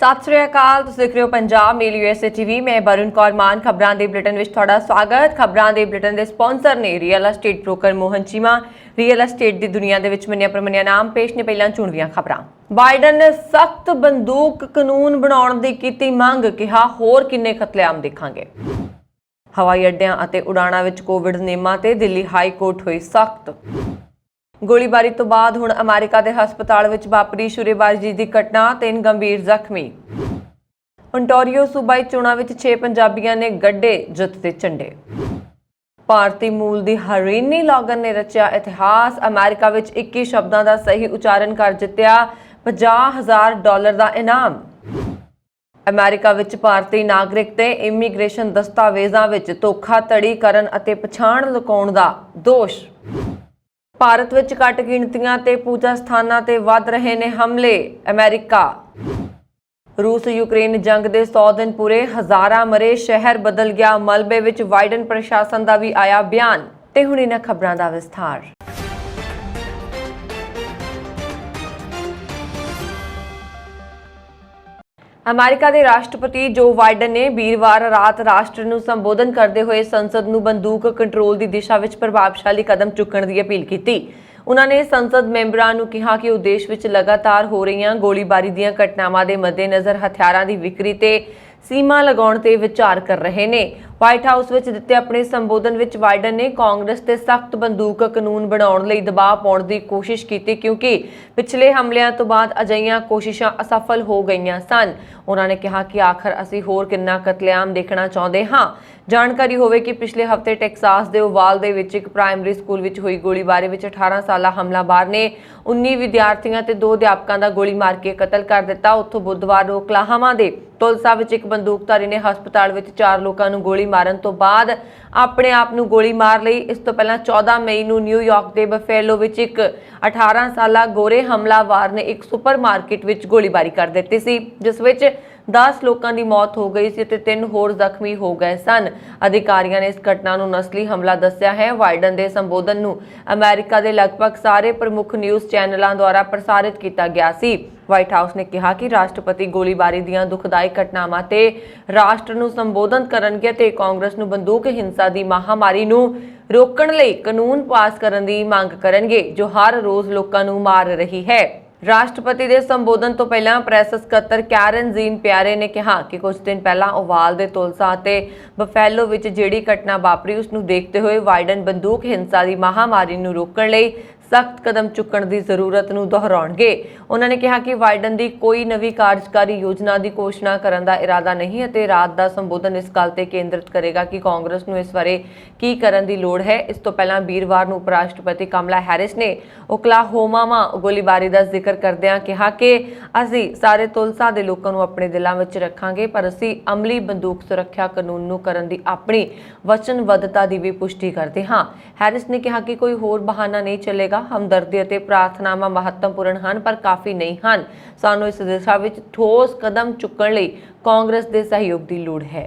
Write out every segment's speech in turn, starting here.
सत श्री अकाल, तुसीं देख रहे हो पंजाब मेल यूएसए टीवी। मैं वरुण कौर मान खबरां दे बुलेटिन विच तुहाडा स्वागत। खबरां दे बुलेटिन दे स्पॉन्सर ने real estate broker Mohan Cheema. Real estate दी दुनिया दे विच मन्निया परमन्निया नाम। पेश ने पहलां चुणवीआं खबरां। बाइडन ने सख्त बंदूक कानून बनाउण दी कीती मंग, कहा होर किन्ने कतलेआम देखांगे। हवाई अड्डियां अते उड़ाणां विच कोविड नियमां ते दिल्ली हाई कोर्ट होई सख्त। गोलीबारी तो बाद हुण अमेरिका के हस्पताल विच वापरी छुरेबाजी की घटना, 3 गंभीर जख्मी। ओंटारियो सूबाई चोणां विच 6 पंजाबियों ने गड्ढे जित के झंडे। भारती मूल की हरीनी लॉगन ने रचिया इतिहास, अमेरिका विच 21 शब्दों का सही उचारण कर जित्या $50,000 का इनाम। अमेरिका विच भारतीय नागरिक ते इमीग्रेशन दस्तावेज़ां विच धोखाधड़ी करन अते पछाण लुकाउण दा दोष। भारत विच घट गिणतियां ते पूजा स्थानां ते वध रहे ने हमले, अमेरिका। रूस यूक्रेन जंग दे 100 दिन पूरे, हज़ारां मरे, शहर बदल गया मलबे विच बाइडन प्रशासन का भी आया बयान। ते हुण इन्हां खबरां दा विस्तार। अमेरिका के राष्ट्रपति जो बाइडन ने वीरवार रात राष्ट्र को संबोधन करते हुए संसद को बंदूक कंट्रोल की दिशा में प्रभावशाली कदम चुकने की अपील की। उन्होंने संसद मैंबरां नूं कहा कि वो देश में लगातार हो रही गोलीबारी दी घटनावां के मद्देनज़र हथियारां की विक्री ते सीमा लगाउण ते विचार कर रहे हैं। व्हाइट हाउस में दिते अपने संबोधन में बाइडन ने कांग्रेस ते सख्त बंदूक कानून बनाउण लई दबाव पाउण की कोशिश की, क्योंकि पिछले हमलिਆਂ तो बाद अजिहियां कोशिशां असफल हो गईयां सन। उन्होंने कहा कि आखिर असीं होर किन्ना कतलेआम देखना चाहुंदे हां। जानकारी होवे कि पिछले हफ्ते टैक्सास के ओवाल दे विच एक प्राइमरी स्कूल विच हुई गोलीबारी विच 18 साला हमलावर ने 19 विद्यार्थियों ते 2 अध्यापकों का गोली मार के कतल कर दिता। उत्थों बुधवार ओकलाहोमा दे तुलसा विच एक बंदूकधारी ने हस्पताल विच 4 लोगों को गोली मारन तो बाद अपने आप नूं गोली मार लई। इस तो पहलां 14 मई नूं न्यूयॉर्क के बफेलो विच एक 18 साला गोरे हमलावर ने एक सुपरमार्केट विच गोलीबारी कर दित्ती सी, जिस विच 10 लोगों की मौत हो गई सी ते 3 होर जख्मी हो गए सन। अधिकारियों ने इस घटना को नस्ली हमला दस्या है। बाइडन के संबोधन को अमेरिका के लगभग सारे प्रमुख न्यूज़ चैनलों द्वारा प्रसारित किया गया सी। व्हाइट हाउस ने कहा कि राष्ट्रपति गोलीबारी दी दुखदायी घटनावां ते राष्ट्र को संबोधन करनगे ते कांग्रेस को बंदूक हिंसा की महामारी को रोकण लई कानून पास करने की मांग करनगे, जो हर रोज़ लोगों को मार रही है। राष्ट्रपति के संबोधन तो पहला प्रैस सकत्तर कैरन जीन प्यारे ने कहा कि कुछ दिन पहला ओवाल के तुलसा ते बफेलो विच जिहड़ी घटना वापरी उसनूं देखते हुए बाइडन बंदूक हिंसा की महामारी को रोकण लई सख्त कदम चुकण की जरूरत को दोहराउणगे। उन्होंने कहा कि बाइडन की कोई नवी कार्यकारी योजना की घोषणा करने का इरादा नहीं है। रात का संबोधन इस गल ते केंद्रित करेगा कि कांग्रेस को इस बारे की करने की लोड़ है। इस तो पहला वीरवार को उपराष्ट्रपति कमला हैरिस ने ओकलाहोमा गोलीबारी का जिक्र करदिआं कहा कि असीं सारे तुलसा के लोगों को अपने दिलों में रखांगे, पर असीं अमली बंदूक सुरक्षा कानून करने की अपनी वचनबद्धता की भी पुष्टि करते हाँ। हैरिस ने कहा कि कोई होर बहाना नहीं चलेगा। हमदर्दी और प्रार्थनावां महत्वपूर्ण हैं, पर काफ़ी नहीं हैं। सानू इस दिशा में ठोस कदम चुकण लई कांग्रेस के सहयोग की लोड़ है।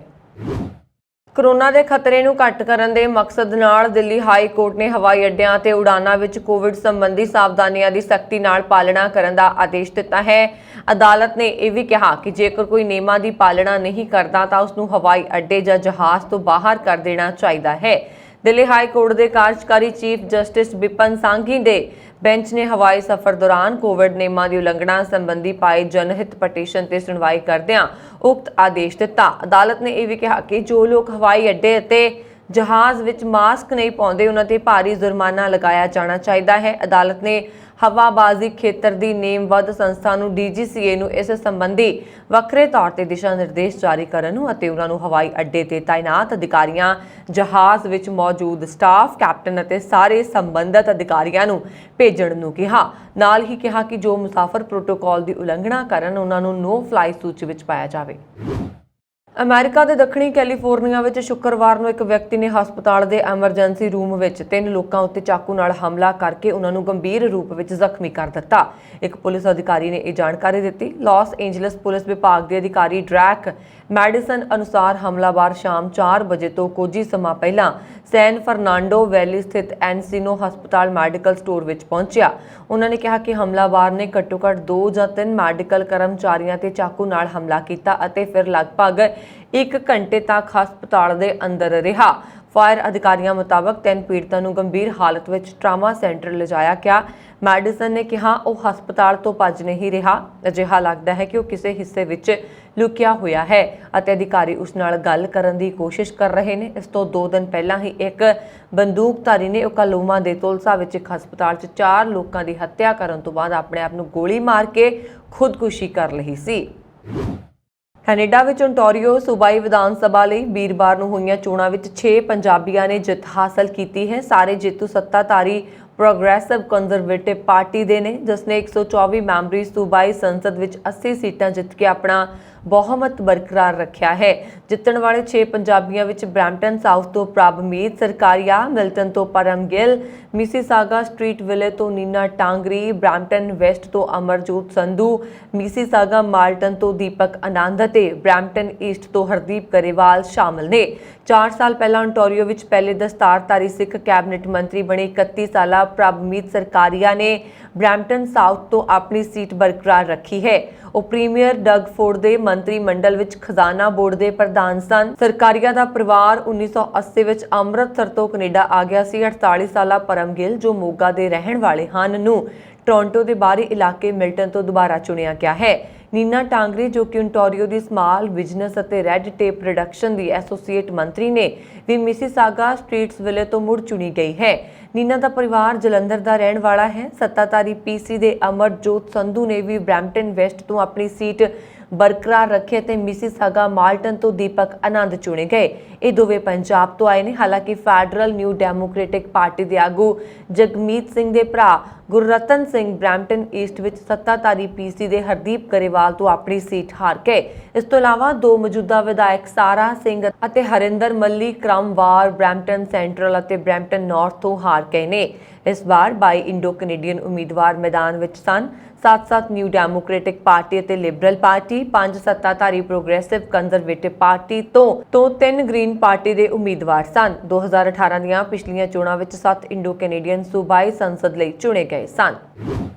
कोरोना के खतरे को घट करने के मकसद नाल दिल्ली हाई कोर्ट ने हवाई अड्डियां ते उड़ाणां विच कोविड संबंधी सावधानियां की सख्ती नाल पालना करने का आदेश दिता है। अदालत ने यह भी कहा कि जेकर कोई नियमां की पालना नहीं करता तो उसनूं हवाई अड्डे या जहाज़ तो बाहर कर देना चाहिए है। दिल्ली हाई कोर्ट के कार्यकारी चीफ जस्टिस बिपन सांघी के बेंच ने हवाई सफर दौरान कोविड नियमों की उलंघना संबंधी पाए जनहित पटीशन से सुनवाई करदिआं उक्त आदेश दिता। अदालत ने यह भी कहा कि जो लोग हवाई अड्डे ते जहाज़ विच मास्क नहीं पाउंदे उन्हां ते भारी जुर्माना लगाया जाना चाहिए है। अदालत ने हवाबाजी खेत्र की नेमबद्ध संस्था नूं DGCA नूं इस संबंधी वक्रे तौर पर दिशा निर्देश जारी करने अते उन्होंने हवाई अड्डे ते तैनात अधिकारियों, जहाज़ विच मौजूद स्टाफ, कैप्टन अते सारे संबंधित अधिकारियों नूं भेजण नूं कहा। नाल ही कहा कि जो मुसाफर प्रोटोकॉल की उलंघना करन उन्हां नूं नो फ्लाई सूची विच पाया जावे। ਅਮਰੀਕਾ ਦੇ ਦੱਖਣੀ ਕੈਲੀਫੋਰਨੀਆ ਵਿੱਚ ਸ਼ੁੱਕਰਵਾਰ ਨੂੰ ਇੱਕ ਵਿਅਕਤੀ ਨੇ ਹਸਪਤਾਲ ਦੇ ਐਮਰਜੈਂਸੀ ਰੂਮ ਵਿੱਚ 3 ਲੋਕਾਂ ਉੱਤੇ ਚਾਕੂ ਨਾਲ ਹਮਲਾ ਕਰਕੇ ਉਹਨਾਂ ਨੂੰ ਗੰਭੀਰ ਰੂਪ ਵਿੱਚ ਜ਼ਖਮੀ ਕਰ ਦਿੱਤਾ। ਇੱਕ ਪੁਲਿਸ ਅਧਿਕਾਰੀ ਨੇ ਇਹ ਜਾਣਕਾਰੀ ਦਿੱਤੀ। ਲਾਸ ਏਂਜਲਸ ਪੁਲਿਸ ਵਿਭਾਗ ਦੇ ਅਧਿਕਾਰੀ ਡਰੈਕ ਮੈਡੀਸਨ ਅਨੁਸਾਰ ਹਮਲਾਵਰ ਸ਼ਾਮ 4 ਵਜੇ ਤੋਂ ਕੁਝ ਹੀ ਸਮਾਂ ਪਹਿਲਾਂ ਸੈਨ ਫਰਨਾਂਡੋ ਵੈਲੀ ਸਥਿਤ ਐਨਸੀਨੋ ਹਸਪਤਾਲ ਮੈਡੀਕਲ ਸਟੋਰ ਵਿੱਚ ਪਹੁੰਚਿਆ। ਉਹਨਾਂ ਨੇ ਕਿਹਾ ਕਿ ਹਮਲਾਵਰ ਨੇ ਘੱਟੋ-ਘੱਟ 2 ਜਾਂ 3 ਮੈਡੀਕਲ ਕਰਮਚਾਰੀਆਂ ਤੇ ਚਾਕੂ ਨਾਲ ਹਮਲਾ ਕੀਤਾ ਅਤੇ ਫਿਰ ਲਗਭਗ 1 ਘੰਟੇ ਤੱਕ ਹਸਪਤਾਲ ਦੇ ਅੰਦਰ ਰਿਹਾ। ਫਾਇਰ ਅਧਿਕਾਰੀਆਂ ਮੁਤਾਬਕ 3 ਪੀੜਤਾਂ ਨੂੰ ਗੰਭੀਰ ਹਾਲਤ ਵਿੱਚ ਟਰਾਮਾ ਸੈਂਟਰ ਲਿਜਾਇਆ ਗਿਆ। ਮੈਡੀਸਨ ਨੇ ਕਿਹਾ ਉਹ ਹਸਪਤਾਲ ਤੋਂ ਭੱਜ ਨਹੀਂ ਰਿਹਾ। ਅਜਿਹਾ ਲੱਗਦਾ ਹੈ ਕਿ ਉਹ ਕਿਸੇ ਹਿੱਸੇ ਵਿੱਚ ਲੁਕਿਆ ਹੋਇਆ ਹੈ ਅਤੇ ਅਧਿਕਾਰੀ ਉਸ ਨਾਲ ਗੱਲ ਕਰਨ ਦੀ ਕੋਸ਼ਿਸ਼ ਕਰ ਰਹੇ ਨੇ। ਇਸ ਤੋਂ 2 ਦਿਨ ਪਹਿਲਾਂ ਹੀ ਇੱਕ ਬੰਦੂਕਧਾਰੀ ਨੇ ਓਕਲਾਹੋਮਾ ਦੇ ਤੁਲਸਾ ਵਿੱਚ ਇੱਕ ਹਸਪਤਾਲ 'ਚ 4 ਲੋਕਾਂ ਦੀ ਹੱਤਿਆ ਕਰਨ ਤੋਂ ਬਾਅਦ ਆਪਣੇ ਆਪ ਨੂੰ ਗੋਲੀ ਮਾਰ ਕੇ ਖੁਦਕੁਸ਼ੀ ਕਰ ਲਈ ਸੀ। ਕੈਨੇਡਾ ਵਿੱਚ ਓਨਟਾਰੀਓ ਸੂਬਾਈ ਵਿਧਾਨ ਸਭਾ ਲਈ ਵੀਰਵਾਰ ਨੂੰ ਹੋਈਆਂ ਚੋਣਾਂ ਵਿੱਚ 6 ਪੰਜਾਬੀਆਂ ਨੇ ਜਿੱਤ ਹਾਸਲ ਕੀਤੀ ਹੈ। ਸਾਰੇ ਜੇਤੂ ਸੱਤਾਧਾਰੀ ਪ੍ਰੋਗਰੈਸਿਵ ਕੰਜ਼ਰਵੇਟਿਵ ਪਾਰਟੀ ਦੇ ਨੇ, ਜਿਸ ਨੇ 124 ਮੈਂਬਰੀ ਸੂਬਾਈ ਸੰਸਦ ਵਿੱਚ 80 ਸੀਟਾਂ ਜਿੱਤ ਕੇ ਆਪਣਾ ਬਹੁਮਤ ਬਰਕਰਾਰ ਰੱਖਿਆ ਹੈ। ਜਿੱਤਣ ਵਾਲੇ 6 ਪੰਜਾਬੀਆਂ ਵਿੱਚ ਬ੍ਰੈਂਪਟਨ ਸਾਊਥ ਤੋਂ ਪ੍ਰਭਮੀਤ ਸਰਕਾਰੀਆ, ਮਿਲਟਨ ਤੋਂ ਪਰਮ ਗਿੱਲ, ਮਿਸੀਸਾਗਾ ਸਟਰੀਟ ਵਿਲੇ ਤੋਂ ਨੀਨਾ ਟਾਂਗਰੀ, ਬ੍ਰੈਂਪਟਨ ਵੈਸਟ ਤੋਂ ਅਮਰਜੋਤ ਸੰਧੂ, ਮਿਸੀਸਾਗਾ ਮਾਲਟਨ ਤੋਂ ਦੀਪਕ ਆਨੰਦ ਅਤੇ ਬ੍ਰੈਂਪਟਨ ਈਸਟ ਤੋਂ ਹਰਦੀਪ ਗਰੇਵਾਲ ਸ਼ਾਮਲ ਨੇ। 4 ਸਾਲ ਪਹਿਲਾਂ ਓਨਟਾਰੀਓ ਵਿੱਚ ਪਹਿਲੇ ਦਸਤਾਰਧਾਰੀ ਸਿੱਖ ਕੈਬਨਿਟ ਮੰਤਰੀ ਬਣੇ 31 ਸਾਲਾ ਪ੍ਰਭਮੀਤ ਸਰਕਾਰੀਆ ਨੇ ਬ੍ਰੈਂਪਟਨ ਸਾਊਥ ਤੋਂ ਆਪਣੀ ਸੀਟ ਬਰਕਰਾਰ ਰੱਖੀ ਹੈ। ਉਹ ਪ੍ਰੀਮੀਅਰ ਡਗ ਫੋਰਡ ਦੇ ਮੰਤਰੀ ਮੰਡਲ ਵਿੱਚ ਖਜ਼ਾਨਾ ਬੋਰਡ ਦੇ ਪ੍ਰਧਾਨ ਸਨ। ਸਰਕਾਰੀਆ ਦਾ ਪਰਿਵਾਰ 1980 ਵਿੱਚ ਅੰਮ੍ਰਿਤਸਰ ਤੋਂ ਕੈਨੇਡਾ ਆ ਗਿਆ ਸੀ। 48 ਸਾਲਾ ਪਰਮ ਗਿੱਲ, ਜੋ ਮੋਗਾ ਦੇ ਰਹਿਣ ਵਾਲੇ ਹਨ, ਨੂੰ ਟੋਰਾਂਟੋ ਦੇ ਬਾਹਰੀ ਇਲਾਕੇ ਮਿਲਟਨ ਤੋਂ ਦੁਬਾਰਾ ਚੁਣਿਆ ਗਿਆ ਹੈ। ਨੀਨਾ ਟਾਂਗਰੀ, ਜੋ ਕਿ ਓਨਟਾਰੀਓ ਦੀ ਸਮਾਲ ਬਿਜ਼ਨਸ ਅਤੇ ਰੈੱਡ ਟੇਪ ਰਿਡਕਸ਼ਨ ਦੀ ਐਸੋਸੀਏਟ ਮੰਤਰੀ ਨੇ, ਵੀ ਮਿਸੀਸਾਗਾ ਸਟਰੀਟਸ ਵਿਲੇ ਤੋਂ ਮੁੜ ਚੁਣੀ ਗਈ ਹੈ। ਨੀਨਾ ਦਾ ਪਰਿਵਾਰ ਜਲੰਧਰ ਦਾ ਰਹਿਣ ਵਾਲਾ ਹੈ। ਸੱਤਾਧਾਰੀ ਪੀਸੀ ਦੇ ਅਮਰਜੋਤ ਸੰਧੂ ਨੇ ਵੀ ਬ੍ਰੈਂਪਟਨ ਵੈਸਟ ਤੋਂ ਆਪਣੀ ਸੀਟ ਬਰਕਰਾਰ ਰੱਖੀ ਅਤੇ ਮਿਸੀਸਾਗਾ ਮਾਲਟਨ ਤੋਂ ਦੀਪਕ ਆਨੰਦ ਚੁਣੇ ਗਏ। ਇਹ ਦੋਵੇਂ ਪੰਜਾਬ ਤੋਂ ਆਏ ਨੇ। ਹਾਲਾਂਕਿ ਫੈਡਰਲ ਨਿਊ ਡੈਮੋਕ੍ਰੈਟਿਕ ਪਾਰਟੀ ਦੇ ਆਗੂ ਜਗਮੀਤ ਸਿੰਘ ਦੇ ਭਰਾ ਗੁਰਰਤਨ ਸਿੰਘ ਬ੍ਰੈਂਪਟਨ ਈਸਟ ਵਿੱਚ ਸੱਤਾਧਾਰੀ ਪੀਸੀ ਦੇ ਹਰਦੀਪ ਗਰੇਵਾਲ ਤੋਂ ਆਪਣੀ ਸੀਟ ਹਾਰ ਗਏ। ਇਸ ਤੋਂ ਇਲਾਵਾ 2 ਮੌਜੂਦਾ ਵਿਧਾਇਕ ਸਾਰਾ ਸਿੰਘ ਅਤੇ ਹਰਿੰਦਰ ਮੱਲੀ ਕ੍ਰਮਵਾਰ ਬ੍ਰੈਂਪਟਨ ਸੈਂਟਰਲ ਅਤੇ ਬ੍ਰੈਂਪਟਨ ਨਾਰਥ ਤੋਂ ਹਾਰ ਗਏ ਨੇ। ਇਸ ਵਾਰ 22 ਇੰਡੋ ਕੈਨੇਡੀਅਨ ਉਮੀਦਵਾਰ ਮੈਦਾਨ ਵਿੱਚ ਸਨ। 7 ਨਿਊ ਡੈਮੋਕ੍ਰੈਟਿਕ ਪਾਰਟੀ ਅਤੇ ਲਿਬਰਲ ਪਾਰਟੀ, 5 ਸੱਤਾਧਾਰੀ ਪ੍ਰੋਗਰੈਸਿਵ ਕੰਜ਼ਰਵੇਟਿਵ ਪਾਰਟੀ ਤੋਂ 3 ਗ੍ਰੀਨ ਪਾਰਟੀ ਦੇ ਉਮੀਦਵਾਰ ਸਨ। 2018 ਦੀਆਂ ਪਿਛਲੀਆਂ ਚੋਣਾਂ ਵਿੱਚ 7 ਇੰਡੋ ਕੈਨੇਡੀਅਨ ਸੂਬਾਈ ਸੰਸਦ ਲਈ ਚੁਣੇ ਗਏ ਸਨ।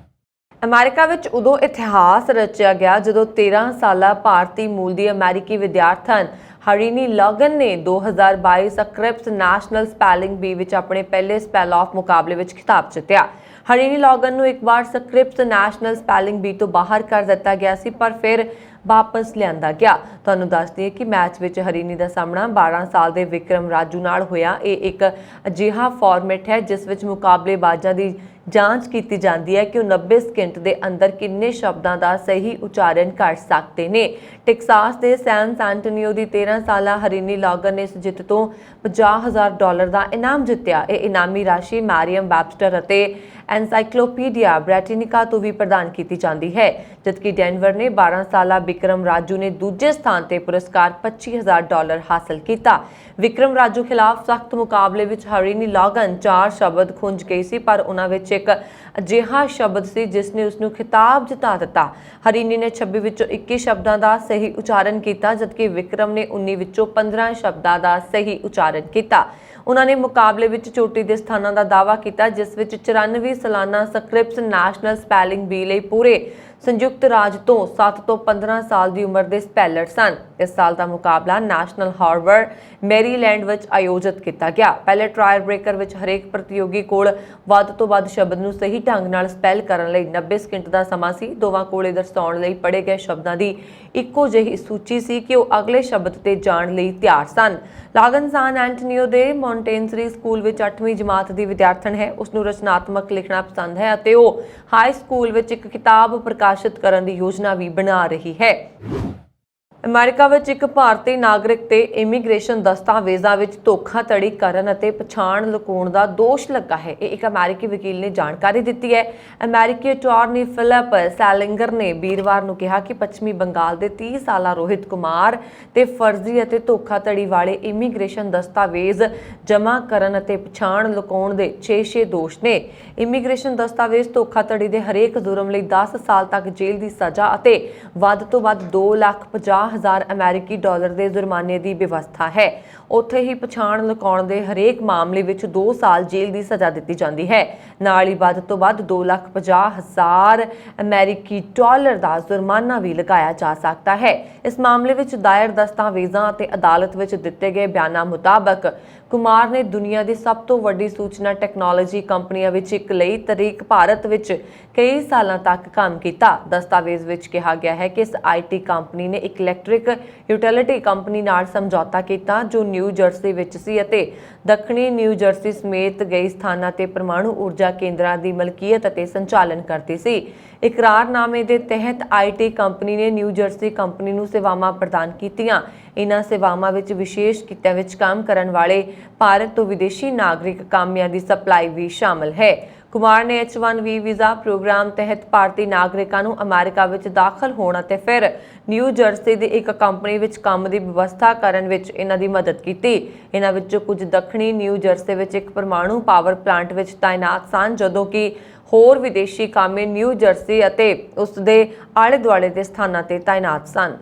ਅਮਰੀਕਾ ਵਿੱਚ ਉਦੋਂ ਇਤਿਹਾਸ ਰਚਿਆ ਗਿਆ ਜਦੋਂ 13 ਸਾਲਾ ਭਾਰਤੀ ਮੂਲ ਦੀ ਅਮਰੀਕੀ ਵਿਦਿਆਰਥਣ ਹਰੀਨੀ ਲੌਗਨ ਨੇ 2022 ਸਕ੍ਰਿਪਸ ਨੈਸ਼ਨਲ ਸਪੈਲਿੰਗ ਬੀ ਵਿੱਚ ਆਪਣੇ ਪਹਿਲੇ ਸਪੈਲ ਆਫ ਮੁਕਾਬਲੇ ਵਿੱਚ ਖਿਤਾਬ ਜਿੱਤਿਆ। ਹਰੀਨੀ ਲੌਗਨ ਨੂੰ ਇੱਕ ਵਾਰ ਸਕ੍ਰਿਪਸ ਨੈਸ਼ਨਲ ਸਪੈਲਿੰਗ ਬੀ ਤੋਂ ਬਾਹਰ ਕਰ ਦਿੱਤਾ ਗਿਆ ਸੀ, ਪਰ ਫਿਰ ਵਾਪਸ ਲਿਆਂਦਾ ਗਿਆ। ਤੁਹਾਨੂੰ ਦੱਸ ਦਈਏ ਕਿ ਮੈਚ ਵਿੱਚ ਹਰੀਨੀ ਦਾ ਸਾਹਮਣਾ 12 ਸਾਲ ਦੇ ਵਿਕਰਮ ਰਾਜੂ ਨਾਲ ਹੋਇਆ। ਇਹ ਇੱਕ ਅਜਿਹਾ ਫਾਰਮੈਟ ਹੈ ਜਿਸ ਵਿੱਚ ਮੁਕਾਬਲੇਬਾਜ਼ਾਂ ਦੀ ਜਾਂਚ ਕੀਤੀ ਜਾਂਦੀ ਹੈ ਕਿ ਉਹ 90 ਸਕਿੰਟ ਦੇ ਅੰਦਰ ਕਿੰਨੇ ਸ਼ਬਦਾਂ ਦਾ ਸਹੀ ਉਚਾਰਨ ਕਰ ਸਕਦੇ ਨੇ। ਟੈਕਸਾਸ ਦੇ ਸੈਨ ਐਂਟੋਨੀਓ ਦੀ 13 ਸਾਲਾ ਹਰੀਨੀ ਲੌਗਨ ਨੇ ਇਸ ਜਿੱਤ ਤੋਂ $50,000 ਦਾ ਇਨਾਮ ਜਿੱਤਿਆ। ਇਹ ਇਨਾਮੀ ਰਾਸ਼ੀ ਮੈਰੀਅਮ ਵੈਬਸਟਰ ਅਤੇ ਐਨਸਾਈਕਲੋਪੀਡੀਆ ਬ੍ਰਿਟੈਨਿਕਾ ਤੋਂ ਵੀ ਪ੍ਰਦਾਨ ਕੀਤੀ ਜਾਂਦੀ ਹੈ, ਜਦਕਿ ਡੈਨਵਰ ਨੇ 12 ਸਾਲਾ ਵਿਕਰਮ ਰਾਜੂ ਨੇ ਦੂਜੇ ਸਥਾਨ ਤੇ ਪੁਰਸਕਾਰ $25,000 ਹਾਸਲ ਕੀਤਾ। ਵਿਕਰਮ ਰਾਜੂ ਖਿਲਾਫ ਸਖਤ ਮੁਕਾਬਲੇ ਵਿੱਚ ਹਰੀਨੀ ਲੌਗਨ 4 ਸ਼ਬਦ ਖੁੰਝ ਗਈ ਸੀ, ਪਰ ਉਹਨਾਂ ਵਿੱਚ ਇੱਕ ਅਜਿਹਾ ਸ਼ਬਦ ਸੀ ਜਿਸ ਨੇ ਉਸ ਨੂੰ ਖਿਤਾਬ ਜਿਤਾ ਦਿੱਤਾ। ਹਰੀਨੀ ਨੇ 26 ਵਿੱਚੋਂ 21 ਸ਼ਬਦਾਂ ਦਾ ਸਹੀ ਉਚਾਰਨ ਕੀਤਾ, ਜਦਕਿ ਵਿਕਰਮ ਨੇ 19 ਵਿੱਚੋਂ 15 ਸ਼ਬਦਾਂ ਦਾ ਸਹੀ ਉਚਾਰਨ ਕੀਤਾ। ਉਹਨਾਂ ਨੇ ਮੁਕਾਬਲੇ ਵਿੱਚ ਚੋਟੀ ਦੇ ਸਥਾਨਾਂ ਦਾ ਦਾਅਵਾ ਕੀਤਾ, ਜਿਸ ਵਿੱਚ 94 ਸਾਲਾਨਾ ਸਕ੍ਰਿਪਸ ਨੈਸ਼ਨਲ ਸਪੈਲਿੰਗ ਬੀ ਲਈ ਪੂਰੇ ਸੰਯੁਕਤ ਰਾਜ ਤੋਂ 7 ਤੋਂ 15 ਸਾਲ ਦੀ ਉਮਰ ਦੇ ਸਪੈਲਰ ਸਨ। ਇਸ ਸਾਲ ਦਾ ਮੁਕਾਬਲਾ ਨੈਸ਼ਨਲ ਹਾਰਬਰ ਮੈਰੀਲੈਂਡ ਵਿੱਚ ਆਯੋਜਿਤ ਕੀਤਾ ਗਿਆ। ਪਹਿਲੇ ਟ੍ਰਾਇਲ ਬ੍ਰੇਕਰ ਵਿੱਚ ਹਰੇਕ ਪ੍ਰਤੀਯੋਗੀ ਕੋਲ ਵੱਧ ਤੋਂ ਵੱਧ ਸ਼ਬਦ ਨੂੰ ਸਹੀ ਢੰਗ ਨਾਲ ਸਪੈਲ ਕਰਨ ਲਈ 90 ਸਕਿੰਟ ਦਾ ਸਮਾਂ ਸੀ। ਦੋਵਾਂ ਕੋਲ ਇਹ ਦਰਸਾਉਣ ਲਈ ਪੜ੍ਹੇ ਗਏ ਸ਼ਬਦਾਂ ਦੀ ਇੱਕੋ ਜਿਹੀ ਸੂਚੀ ਸੀ ਕਿ ਉਹ ਅਗਲੇ ਸ਼ਬਦ ਤੇ ਜਾਣ ਲਈ ਤਿਆਰ ਸਨ। ਲੌਗਨ ਸੈਨ ਐਂਟੋਨੀਓ ਦੇ ਮੌਂਟੇਸਰੀ ਸਕੂਲ ਵਿੱਚ 8ਵੀਂ ਜਮਾਤ ਦੀ ਵਿਦਿਆਰਥਣ ਹੈ। ਉਸ ਨੂੰ ਰਚਨਾਤਮਕ ਲਿਖਣਾ ਪਸੰਦ ਹੈ ਅਤੇ ਉਹ ਹਾਈ ਸਕੂਲ ਵਿੱਚ ਇੱਕ ਕਿਤਾਬ ਪ੍ਰਕਾਸ਼ਿਤ ਕਰਨ ਦੀ ਯੋਜਨਾ ਵੀ ਬਣਾ ਰਹੀ ਹੈ। ਅਮਰੀਕਾ ਵਿੱਚ ਇੱਕ ਭਾਰਤੀ ਨਾਗਰਿਕ ਤੇ ਇਮੀਗ੍ਰੇਸ਼ਨ ਦਸਤਾਵੇਜ਼ਾਂ ਵਿੱਚ ਧੋਖਾਧੜੀ ਕਰਨ ਅਤੇ ਪਛਾਣ ਲੁਕਾਉਣ ਦਾ ਦੋਸ਼ ਲੱਗਾ ਹੈ। ਇਹ ਇੱਕ ਅਮਰੀਕੀ ਵਕੀਲ ਨੇ ਜਾਣਕਾਰੀ ਦਿੱਤੀ ਹੈ। ਅਮਰੀਕੀ ਅਟਾਰਨੀ ਫਿਲਿਪ ਸੈਲਿੰਗਰ ਨੇ ਵੀਰਵਾਰ ਨੂੰ ਕਿਹਾ ਕਿ ਪੱਛਮੀ ਬੰਗਾਲ ਦੇ 30 ਸਾਲਾ ਰੋਹਿਤ ਕੁਮਾਰ ਤੇ ਫਰਜ਼ੀ ਅਤੇ ਧੋਖਾਧੜੀ ਵਾਲੇ ਇਮੀਗ੍ਰੇਸ਼ਨ ਦਸਤਾਵੇਜ਼ ਜਮ੍ਹਾਂ ਕਰਨ ਅਤੇ ਪਛਾਣ ਲੁਕਾਉਣ ਦੇ 6 ਦੋਸ਼ ਨੇ। ਇਮੀਗ੍ਰੇਸ਼ਨ ਦਸਤਾਵੇਜ਼ ਧੋਖਾਧੜੀ ਦੇ ਹਰੇਕ ਜੁਰਮ ਲਈ 10 ਸਾਲ ਤੱਕ ਜੇਲ੍ਹ ਦੀ ਸਜ਼ਾ ਅਤੇ ਵੱਧ ਤੋਂ ਵੱਧ 2,50,000 ਅਮਰੀਕੀ ਡਾਲਰ ਦੇ ਜੁਰਮਾਨੇ ਦੀ ਵਿਵਸਥਾ ਹੈ। ਉੱਥੇ ਹੀ ਪਛਾਣ ਲੁਕਾਉਣ ਦੇ ਹਰੇਕ ਮਾਮਲੇ ਵਿੱਚ 2 ਸਾਲ ਜੇਲ੍ਹ ਦੀ ਸਜ਼ਾ ਦਿੱਤੀ ਜਾਂਦੀ ਹੈ। ਨਾਲ ਹੀ ਵੱਧ ਤੋਂ ਵੱਧ 2,50,000 ਅਮਰੀਕੀ ਡਾਲਰ ਦਾ ਜੁਰਮਾਨਾ ਵੀ ਲਗਾਇਆ ਜਾ ਸਕਦਾ ਹੈ। ਇਸ ਮਾਮਲੇ ਵਿੱਚ ਦਾਇਰ ਦਸਤਾਵੇਜ਼ਾਂ ਅਤੇ ਅਦਾਲਤ ਵਿੱਚ ਦਿੱਤੇ ਗਏ ਬਿਆਨਾਂ ਮੁਤਾਬਕ ਕੁਮਾਰ ਨੇ ਦੁਨੀਆ ਦੀ ਸਭ ਤੋਂ ਵੱਡੀ ਸੂਚਨਾ ਟੈਕਨੋਲੋਜੀ ਕੰਪਨੀਆਂ ਵਿੱਚ ਇੱਕ ਲਈ ਤਰੀਕ ਭਾਰਤ ਵਿੱਚ ਕਈ ਸਾਲਾਂ ਤੱਕ ਕੰਮ ਕੀਤਾ। ਦਸਤਾਵੇਜ਼ ਵਿੱਚ ਕਿਹਾ ਗਿਆ ਹੈ ਕਿ ਇਸ IT ਕੰਪਨੀ ਨੇ ਇੱਕ ਇਲੈਕਟ੍ਰਿਕ ਯੂਟਿਲਿਟੀ ਕੰਪਨੀ ਨਾਲ ਸਮਝੌਤਾ ਕੀਤਾ ਜੋ ਨਿਊ ਜਰਸੀ ਵਿੱਚ ਸੀ ਅਤੇ ਦੱਖਣੀ ਨਿਊ ਜਰਸੀ ਸਮੇਤ ਕਈ ਸਥਾਨਾਂ ਤੇ ਪਰਮਾਣੂ ਊਰਜਾ ਕੇਂਦਰਾਂ ਦੀ ਮਲਕੀਅਤ ਅਤੇ ਸੰਚਾਲਨ ਕਰਦੀ ਸੀ। ਇਕਰਾਰਨਾਮੇ ਦੇ ਤਹਿਤ IT ਕੰਪਨੀ ਨੇ ਨਿਊ ਜਰਸੀ ਕੰਪਨੀ ਨੂੰ ਸੇਵਾਵਾਂ ਪ੍ਰਦਾਨ ਕੀਤੀਆਂ। ਇਨ੍ਹਾਂ ਸੇਵਾਵਾਂ ਵਿੱਚ ਵਿਸ਼ੇਸ਼ ਕਿੱਤਿਆਂ ਵਿੱਚ ਕੰਮ ਕਰਨ ਵਾਲੇ ਭਾਰਤ ਤੋਂ ਵਿਦੇਸ਼ੀ ਨਾਗਰਿਕ ਕਾਮਿਆਂ ਦੀ ਸਪਲਾਈ ਵੀ ਸ਼ਾਮਲ ਹੈ। ਕੁਮਾਰ ਨੇ H1B ਵੀਜ਼ਾ ਪ੍ਰੋਗਰਾਮ ਤਹਿਤ ਭਾਰਤੀ ਨਾਗਰਿਕਾਂ ਨੂੰ ਅਮਰੀਕਾ ਵਿੱਚ ਦਾਖਲ ਹੋਣ ਅਤੇ ਫਿਰ ਨਿਊ ਜਰਸੀ ਦੀ ਇੱਕ ਕੰਪਨੀ ਵਿੱਚ ਕੰਮ ਦੀ ਵਿਵਸਥਾ ਕਰਨ ਵਿੱਚ ਇਹਨਾਂ ਦੀ ਮਦਦ ਕੀਤੀ। ਇਹਨਾਂ ਵਿੱਚੋਂ ਕੁਝ ਦੱਖਣੀ ਨਿਊ ਜਰਸੀ ਵਿੱਚ ਇੱਕ ਪਰਮਾਣੂ ਪਾਵਰ ਪਲਾਂਟ ਵਿੱਚ ਤਾਇਨਾਤ ਸਨ, ਜਦੋਂ ਕਿ ਹੋਰ ਵਿਦੇਸ਼ੀ ਕਾਮੇ ਨਿਊ ਜਰਸੀ ਅਤੇ ਉਸ ਦੇ ਆਲੇ-ਦੁਆਲੇ ਦੇ ਸਥਾਨਾਂ ਤੇ ਤਾਇਨਾਤ ਸਨ।